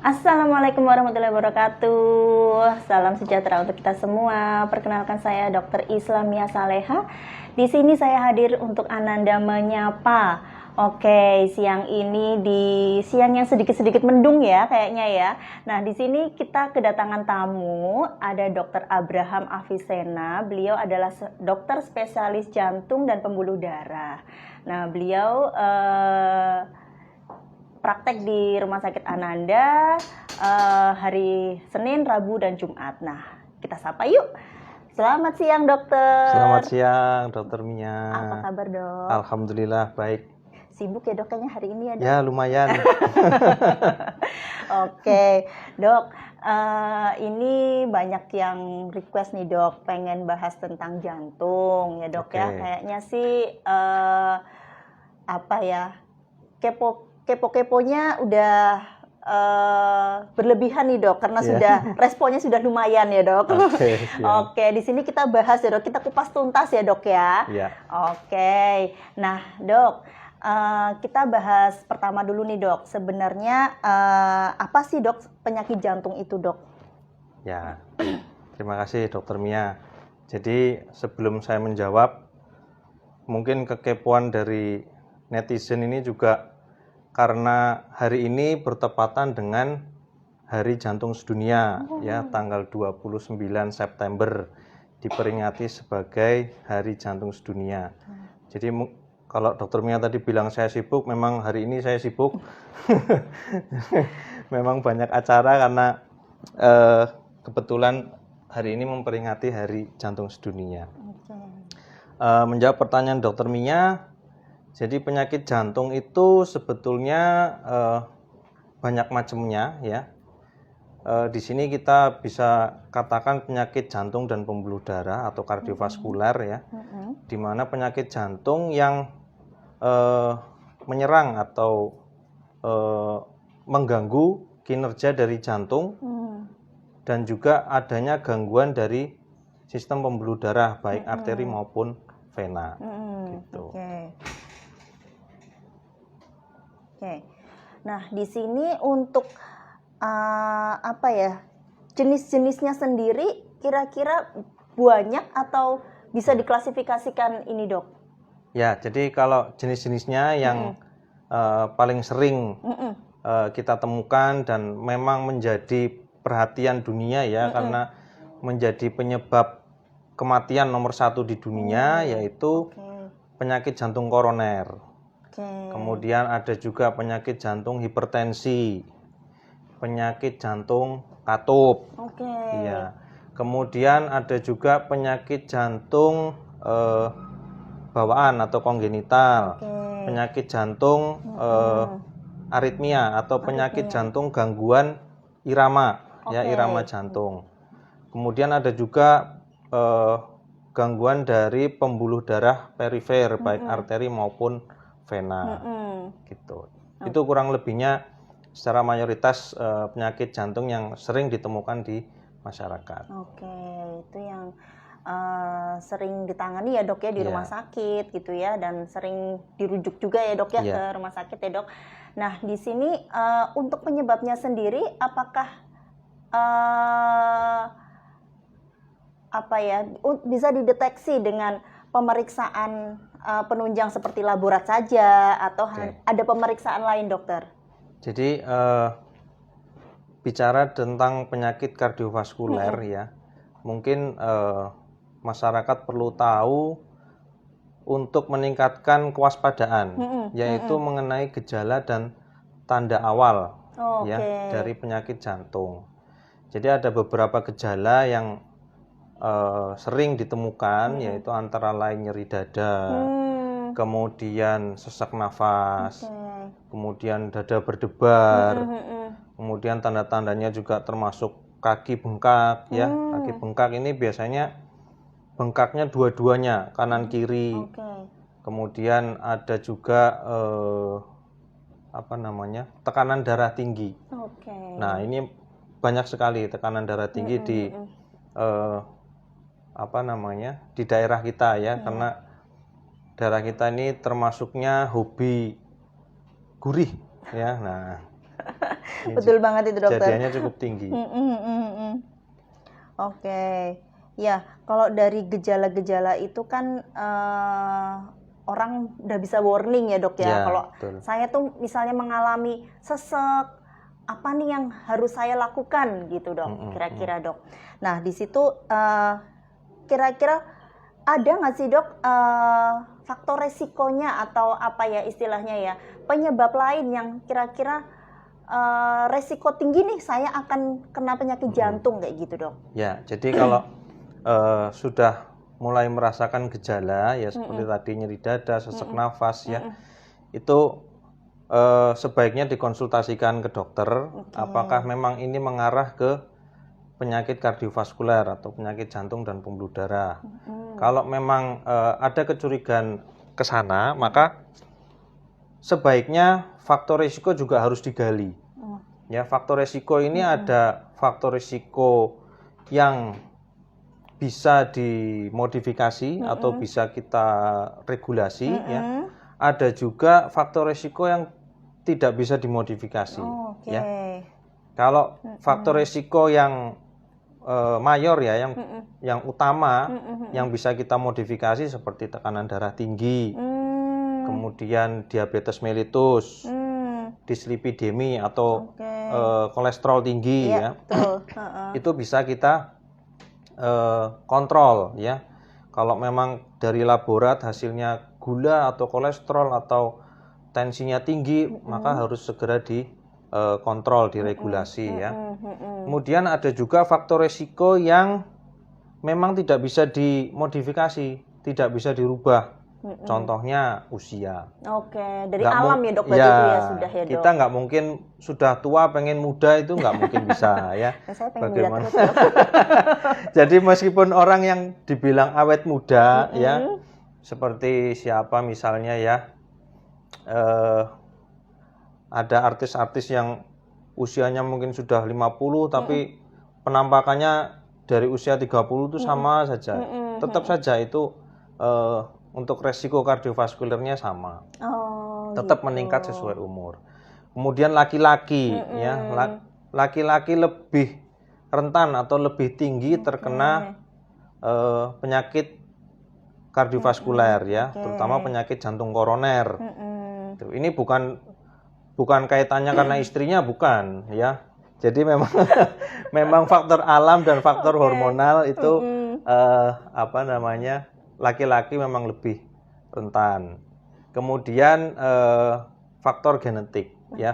Assalamualaikum warahmatullahi wabarakatuh. Salam sejahtera untuk kita semua. Perkenalkan saya Dr. Islamia Saleha. Di sini saya hadir untuk Ananda menyapa. Oke, siang ini di siang yang sedikit-sedikit mendung ya kayaknya ya. Nah, di sini kita kedatangan tamu, ada Dr. Abraham Avicenna. Beliau adalah dokter spesialis jantung dan pembuluh darah. Nah, beliau praktek di Rumah Sakit Ananda hari Senin, Rabu, dan Jumat. Nah, kita sapa yuk. Selamat siang, dokter. Selamat siang, Dokter Mia. Apa kabar, dok? Alhamdulillah, baik. Sibuk ya, dok, kayaknya hari ini ya, dok? Ya, lumayan. Oke, dok. Ini banyak yang request nih, dok. Pengen bahas tentang jantung, ya, dok. Ya. Kayaknya sih, apa ya, kepo-keponya udah berlebihan nih, dok, karena responnya sudah lumayan ya, dok. Oke, di sini kita bahas ya, dok, kita kupas tuntas ya, dok ya. Oke, nah, dok, kita bahas pertama dulu nih, dok. Sebenarnya apa sih, dok, penyakit jantung itu, dok? Ya, terima kasih, Dokter Mia. Jadi sebelum saya menjawab, mungkin kekepoan dari netizen ini juga karena hari ini bertepatan dengan Hari Jantung Sedunia, ya, tanggal 29 September diperingati sebagai Hari Jantung Sedunia. Jadi kalau Dokter Mia tadi bilang saya sibuk, memang hari ini saya sibuk. Memang banyak acara karena kebetulan hari ini memperingati Hari Jantung Sedunia. Menjawab pertanyaan Dokter Mia, jadi penyakit jantung itu sebetulnya banyak macamnya ya. Di sini kita bisa katakan penyakit jantung dan pembuluh darah atau kardiovaskuler ya. Di mana penyakit jantung yang menyerang atau mengganggu kinerja dari jantung dan juga adanya gangguan dari sistem pembuluh darah baik arteri maupun vena. Gitu. Oke. Nah, di sini untuk apa ya, jenis-jenisnya sendiri kira-kira banyak atau bisa diklasifikasikan ini, dok? Ya, jadi kalau jenis-jenisnya yang paling sering kita temukan dan memang menjadi perhatian dunia ya, karena menjadi penyebab kematian nomor 1 di dunia, yaitu penyakit jantung koroner. Kemudian ada juga penyakit jantung hipertensi, penyakit jantung katup. Iya. Kemudian ada juga penyakit jantung bawaan atau kongenital, penyakit jantung aritmia atau penyakit jantung gangguan irama, ya, irama jantung. Kemudian ada juga gangguan dari pembuluh darah perifer, baik arteri maupun vena, gitu. Itu kurang lebihnya secara mayoritas penyakit jantung yang sering ditemukan di masyarakat. Oke, itu yang sering ditangani ya, dok ya, di rumah sakit gitu ya, dan sering dirujuk juga ya, dok ya, ke rumah sakit ya, dok. Nah, di sini untuk penyebabnya sendiri apakah apa ya, bisa dideteksi dengan pemeriksaan penunjang seperti laborat saja atau ada pemeriksaan lain, dokter? Jadi bicara tentang penyakit kardiovaskuler ya, mungkin masyarakat perlu tahu untuk meningkatkan kewaspadaan, yaitu mengenai gejala dan tanda awal ya dari penyakit jantung. Jadi ada beberapa gejala yang sering ditemukan, yaitu antara lain nyeri dada, kemudian sesak nafas, kemudian dada berdebar, kemudian tanda-tandanya juga termasuk kaki bengkak ya. Kaki bengkak ini biasanya bengkaknya dua-duanya, kanan kiri. Kemudian ada juga tekanan darah tinggi. Nah, ini banyak sekali tekanan darah tinggi di di daerah kita ya, karena daerah kita ini termasuknya hobi gurih ya. Nah, Betul banget itu dokter. Kejadiannya cukup tinggi. Oke, ya kalau dari gejala-gejala itu kan orang udah bisa warning ya dok ya. Ya, Kalau betul. saya tuh misalnya mengalami sesek, apa nih yang harus saya lakukan gitu dok, kira-kira dok. Nah di situ kira-kira ada nggak sih dok faktor resikonya atau apa ya istilahnya ya, penyebab lain yang kira-kira resiko tinggi nih saya akan kena penyakit jantung kayak gitu dok? Ya, jadi kalau sudah mulai merasakan gejala ya seperti tadi nyeri dada, sesak nafas ya, itu sebaiknya dikonsultasikan ke dokter. Apakah memang ini mengarah ke penyakit kardiovaskuler atau penyakit jantung dan pembuluh darah. Kalau memang ada kecurigaan ke sana, maka sebaiknya faktor risiko juga harus digali. Ya, faktor risiko ini ada faktor risiko yang bisa dimodifikasi atau bisa kita regulasi ya. Ada juga faktor risiko yang tidak bisa dimodifikasi ya. Kalau faktor risiko yang mayor ya, yang utama yang bisa kita modifikasi seperti tekanan darah tinggi, kemudian diabetes mellitus, dislipidemi atau kolesterol tinggi ya, itu bisa kita kontrol ya. Kalau memang dari laborat hasilnya gula atau kolesterol atau tensinya tinggi, maka harus segera dikontrol, diregulasi ya. Kemudian ada juga faktor resiko yang memang tidak bisa dimodifikasi, tidak bisa dirubah. Contohnya usia. Dari alam ya dok, berarti itu ya sudah ya dok. Kita nggak mungkin sudah tua pengen muda, itu nggak mungkin bisa ya. Saya pengen muda terus, Jadi meskipun orang yang dibilang awet muda ya, seperti siapa misalnya ya, ada artis-artis yang usianya mungkin sudah 50 tapi penampakannya dari usia 30 itu sama saja. Tetap saja itu untuk resiko kardiovaskulernya sama. Tetap meningkat sesuai umur. Kemudian laki-laki ya, laki-laki lebih rentan atau lebih tinggi terkena penyakit kardiovaskuler ya, terutama penyakit jantung koroner. Ini bukan kaitannya karena istrinya, bukan ya. Jadi memang memang faktor alam dan faktor hormonal itu laki-laki memang lebih rentan. Kemudian faktor genetik ya.